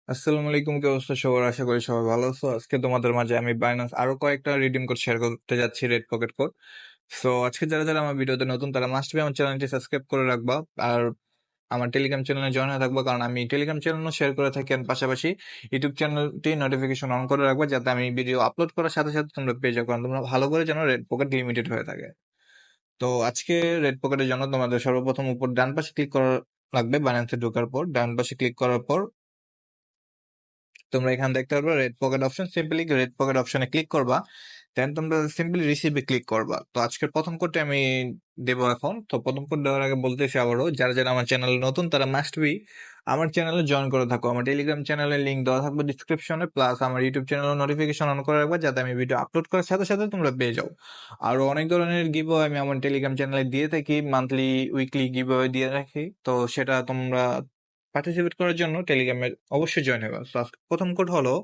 আসসালামু আলাইকুম, কি অবস্থা সবার? আশা করি সবাই ভালো আছো। আজকে তোমাদের মাঝে আমি বাইন্যান্স আরো কয়েকটা রিডিম কোড শেয়ার করতে যাচ্ছি, রেড পকেট কোড। সো আজকে যারা যারা আমার ভিডিওতে নতুন তারা মাস্ট বি আমার চ্যানেলটি সাবস্ক্রাইব করে রাখবা, আর আমার টেলিগ্রাম চ্যানেলে জয়েন হয়ে থাকবো, কারণ আমি টেলিগ্রাম চ্যানেলও শেয়ার করে থাকি। আর পাশাপাশি ইউটিউব চ্যানেলটি নোটিফিকেশন অন করে রাখবা, যাতে আমি ভিডিও আপলোড করার সাথে সাথে তোমরা পেয়ে যাও, কারণ তোমরা ভালো করে যেন রেড পকেট লিমিটেড হয়ে থাকে। তো আজকে রেড পকেটের জন্য তোমাদের সর্বপ্রথম উপর ডান পাশে ক্লিক করা লাগবে। বাইন্যান্সে ঢোকার পর ডান পাশে ক্লিক করার পর তোমরা এখানে দেখতে পারবে red pocket option. Simply red pocket অপশনে ক্লিক করবা, দেন তোমরা সিম্পলি রিসিভে ক্লিক করবা। তো আজকের প্রথম কোডটা আমি দেবো এখন। তো প্রথম কোড দেওয়ার আগে বলতেছি আবারও, যারা যারা আমার চ্যানেলে নতুন তারা মাস্ট বি আমার চ্যানেলে জয়েন করে থাকো। আমার টেলিগ্রাম চ্যানেলের লিঙ্ক দেওয়া থাকবে ডিসক্রিপশনে, প্লাস আমার ইউটিউব চ্যানেলের নোটিফিকেশন অন করে রাখবা, যাতে আমি ভিডিও আপলোড করার সাথে সাথে তোমরা পেয়ে যাও। আরো অনেক ধরনের গিভ আমি আমার টেলিগ্রাম চ্যানেলে দিয়ে থাকি, মান্থলি উইকলি গিভ দিয়ে রাখি। তো সেটা তোমরা পার্টিসিপেট করার জন্য টেলিগ্রামে অবশ্যই জয়েন হবে। So, প্রথম কোড হলো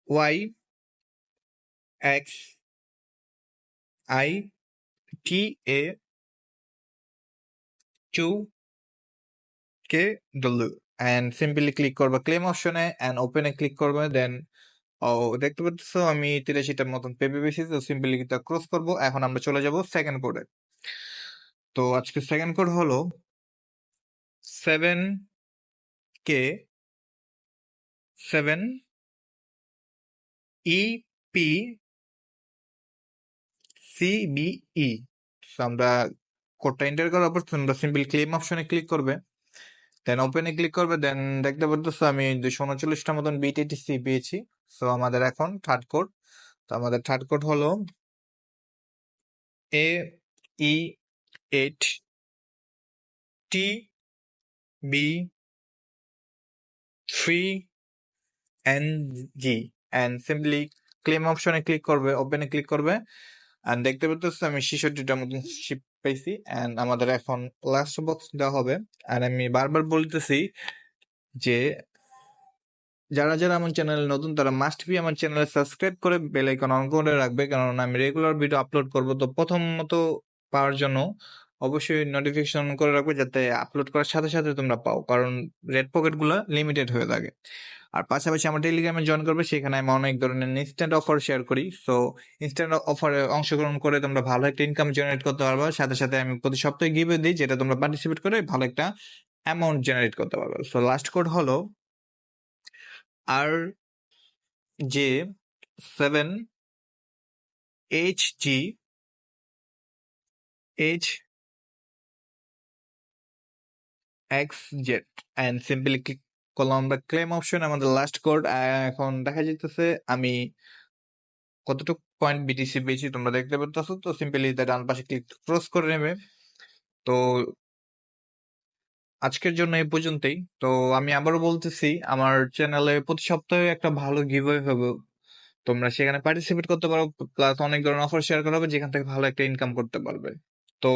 Y X I T A 2 কে অ্যান্ড সিম্পলি ক্লিক করবা ক্লেম অপশনে অ্যান্ড ওপেনে ক্লিক করবে। দেন দেখতে পাচ্ছ আমি 83টার মতন পেপে বেশি, তো সিম্পলি তা ক্রস করবো। এখন আমরা চলে যাব সেকেন্ড কোডে। তো আজকে সেকেন্ড কোড হলো 7K7EPCBE। আমরা কোডটা এন্টার করার পর তোমরা সিম্পল ক্লেম অপশনে ক্লিক করবে, দেন ওপেনে ক্লিক করবে। দেন দেখতে পারতেছো আমি 239টা মতন বিটিটিসি পেয়েছি। সো আমাদের এখন থার্ড কোড। তো আমাদের থার্ড কোড হলো AE8TB3NG অ্যান্ড সিম্পলি ক্লেম অপশনে ক্লিক করবে, ওপেনে ক্লিক করবে। অ্যান্ড দেখতে পাচ্ছ আমি 66টার মতন শিপ পাইছি। অ্যান্ড আমাদের এখন লাস্ট বক্স দেওয়া হবে। আর আমি বারবার বলতেছি যে যারা যারা আমার চ্যানেলে নতুন তারা মাস্ট বি আমার চ্যানেলে সাবস্ক্রাইব করে বেল আইকন অন করে রাখবে, কারণ আমি রেগুলার ভিডিও আপলোড করব। তো প্রথমত পাওয়ার জন্য অবশ্যই নোটিফিকেশন করে রাখবে, যাতে আপলোড করার সাথে সাথে তোমরা পাও, কারণ রেড পকেট গুলো লিমিটেড হয়ে থাকে। আর পাশাপাশি আমার টেলিগ্রামে জয়েন করবে, সেখানে আমি অনেক ধরনের ইনস্ট্যান্ট অফার শেয়ার করি। সো ইনস্ট্যান্ট অফারে অংশগ্রহণ করে তোমরা ভালো একটা ইনকাম জেনারেট করতে পারবে। সাথে সাথে আমি প্রতি সপ্তাহে গিভে দিই, যেটা তোমরা পার্টিসিপেট করে ভালো একটা অ্যামাউন্ট জেনারেট করতে পারবে। সো লাস্ট কোড হলো R J 7HGH and simply click করলাম আমরা ক্লেম অপশন। আমাদের লাস্ট কোড এখন দেখা যেতেছে আমি কতটুকু পয়েন্ট বিটিসি পেয়েছি তোমরা দেখতে পাচ্ছ। তো সিম্পলি ডান পাশে ক্লিক ক্রস করে নেবে। তো আজকের জন্য এই পর্যন্তই। তো আমি আবারও বলতেছি, আমার চ্যানেলে প্রতি সপ্তাহে একটা ভালো গিভওয়ে হবে, তোমরা সেখানে পার্টিসিপেট করতে পারো। প্লাস অনেক ধরনের অফার শেয়ার করা হবে, যেখান থেকে ভালো একটা ইনকাম করতে পারবে। তো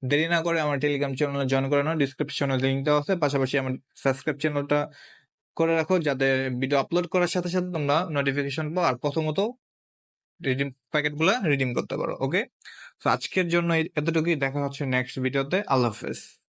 দেরি না করে আমার টেলিগ্রাম চ্যানেলে জয়েন করে নাও, ডিসক্রিপশনে লিঙ্ক দেওয়া আছে। পাশাপাশি আমার সাবস্ক্রাইব চ্যানেলটা করে রাখো, যাতে ভিডিও আপলোড করার সাথে সাথে তোমরা নোটিফিকেশন পাও, আর প্রথমত রিডিম প্যাকেটগুলো রিডিম করতে পারো। ওকে, তো আজকের জন্য এতটুকুই। দেখা হচ্ছে নেক্সট ভিডিওতে। আল্লাহ হাফেজ।